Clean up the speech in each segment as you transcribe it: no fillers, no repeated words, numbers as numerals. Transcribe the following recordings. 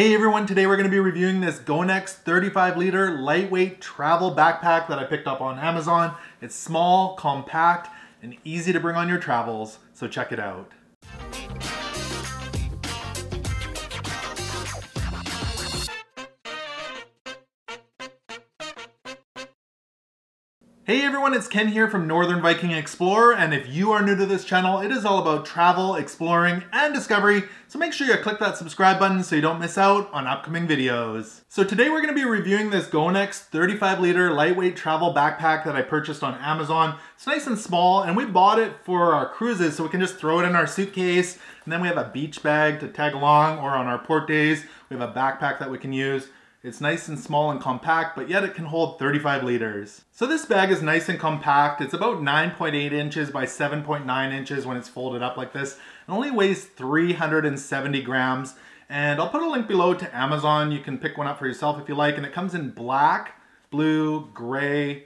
Hey everyone, today we're going to be reviewing this Gonex 35 liter lightweight travel backpack that I picked up on Amazon. It's small, compact, and easy to bring on your travels, so check it out. Hey everyone, it's Ken here from Northern Viking Explorer, and if you are new to this channel, it is all about travel, exploring, and discovery, so make sure you click that subscribe button so you don't miss out on upcoming videos. So today we're going to be reviewing this Gonex 35 liter lightweight travel backpack that I purchased on Amazon. It's nice and small, and we bought it for our cruises so we can just throw it in our suitcase, and then we have a beach bag to tag along, or on our port days, we have a backpack that we can use. It's nice and small and compact, but yet it can hold 35 liters. So this bag is nice and compact. It's about 9.8 inches by 7.9 inches when it's folded up like this. It only weighs 370 grams. And I'll put a link below to Amazon. You can pick one up for yourself if you like. And it comes in black, blue, gray,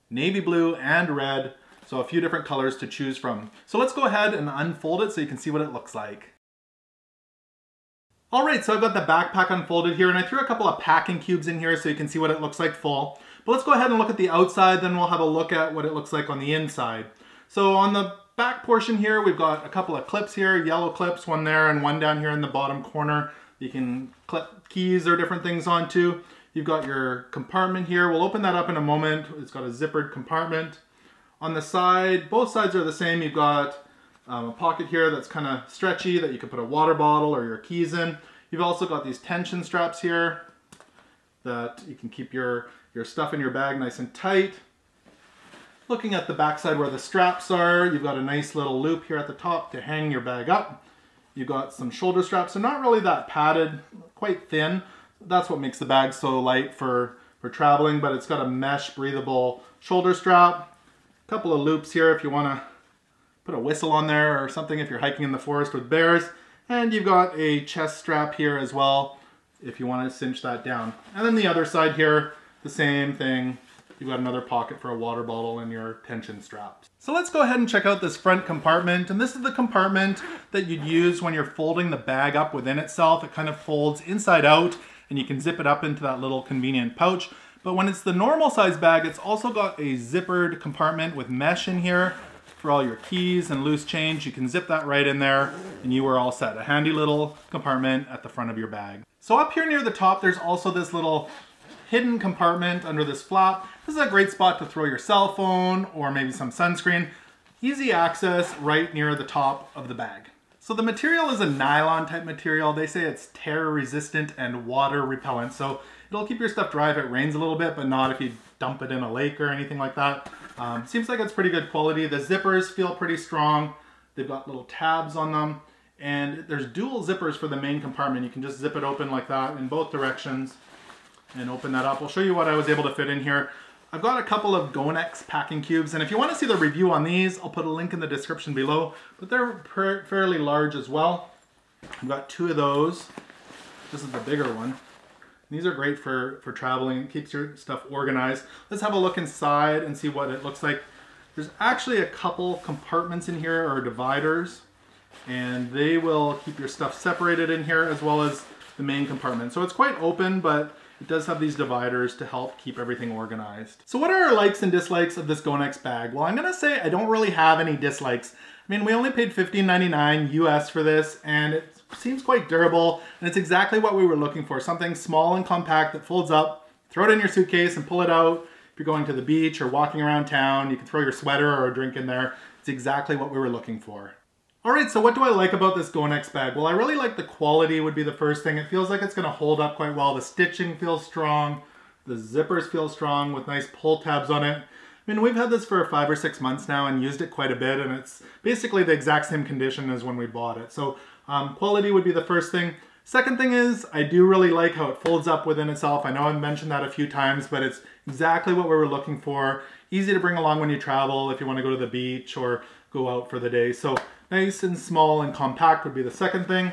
navy blue, and red. So a few different colors to choose from. So let's go ahead and unfold it so you can see what it looks like. Alright, so I've got the backpack unfolded here, and I threw a couple of packing cubes in here so you can see what it looks like full. But let's go ahead and look at the outside, then we'll have a look at what it looks like on the inside. So on the back portion here, we've got a couple of clips here, yellow clips, one there and one down here in the bottom corner. You can clip keys or different things onto. You've got your compartment here. We'll open that up in a moment. It's got a zippered compartment. On the side, both sides are the same. You've got a pocket here that's kind of stretchy that you can put a water bottle or your keys in. You've also got these tension straps here that you can keep your stuff in your bag nice and tight. Looking at the back side where the straps are, you've got a nice little loop here at the top to hang your bag up. You've got some shoulder straps, so not really that padded, quite thin. That's what makes the bag so light for traveling, but it's got a mesh breathable shoulder strap. A couple of loops here if you want to put a whistle on there or something if you're hiking in the forest with bears. And you've got a chest strap here as well if you want to cinch that down. And then the other side here, the same thing. You've got another pocket for a water bottle and your tension straps. So let's go ahead and check out this front compartment. And this is the compartment that you'd use when you're folding the bag up within itself. It kind of folds inside out and you can zip it up into that little convenient pouch. But when it's the normal size bag, it's also got a zippered compartment with mesh in here for all your keys and loose change. You can zip that right in there and you are all set. A handy little compartment at the front of your bag. So up here near the top, there's also this little hidden compartment under this flap. This is a great spot to throw your cell phone or maybe some sunscreen. Easy access right near the top of the bag. So the material is a nylon type material. They say it's tear resistant and water repellent. So it'll keep your stuff dry if it rains a little bit, but not if you dump it in a lake or anything like that. Seems like it's pretty good quality. The zippers feel pretty strong. They've got little tabs on them. And there's dual zippers for the main compartment. You can just zip it open like that in both directions and open that up. I'll show you what I was able to fit in here. I've got a couple of Gonex packing cubes, and if you want to see the review on these, I'll put a link in the description below, but they're fairly large as well. I've got two of those. This is the bigger one. These are great for traveling. It keeps your stuff organized. Let's have a look inside and see what it looks like. There's actually a couple compartments in here, or dividers, and they will keep your stuff separated in here as well as the main compartment. So it's quite open, but it does have these dividers to help keep everything organized. So what are our likes and dislikes of this Gonex bag? Well, I'm gonna say I don't really have any dislikes. I mean, we only paid $15.99 US for this, and it seems quite durable, and it's exactly what we were looking for. Something small and compact that folds up, throw it in your suitcase and pull it out. If you're going to the beach or walking around town, you can throw your sweater or a drink in there. It's exactly what we were looking for. All right, so what do I like about this Gonex bag? Well, I really like the quality would be the first thing. It feels like it's gonna hold up quite well. The stitching feels strong. The zippers feel strong with nice pull tabs on it. I mean, we've had this for 5 or 6 months now and used it quite a bit, and it's basically the exact same condition as when we bought it. So quality would be the first thing. Second thing is, I do really like how it folds up within itself. I know I've mentioned that a few times, but it's exactly what we were looking for. Easy to bring along when you travel, if you want to go to the beach or go out for the day. So nice and small and compact would be the second thing.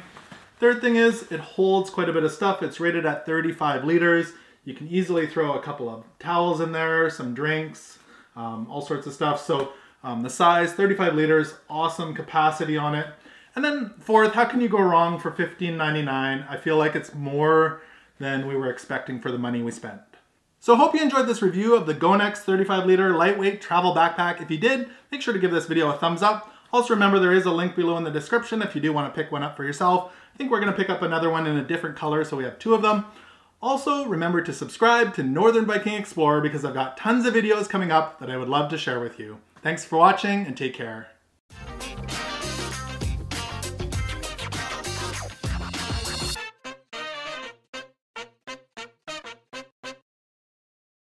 Third thing is, it holds quite a bit of stuff. It's rated at 35 liters. You can easily throw a couple of towels in there, some drinks, all sorts of stuff. So the size, 35 liters, awesome capacity on it. And then fourth, how can you go wrong for $15.99? I feel like it's more than we were expecting for the money we spent. So I hope you enjoyed this review of the Gonex 35-liter lightweight travel backpack. If you did, make sure to give this video a thumbs up. Also remember, there is a link below in the description if you do want to pick one up for yourself. I think we're going to pick up another one in a different color, so we have 2 of them. Also, remember to subscribe to Northern Biking Explorer because I've got tons of videos coming up that I would love to share with you. Thanks for watching and take care.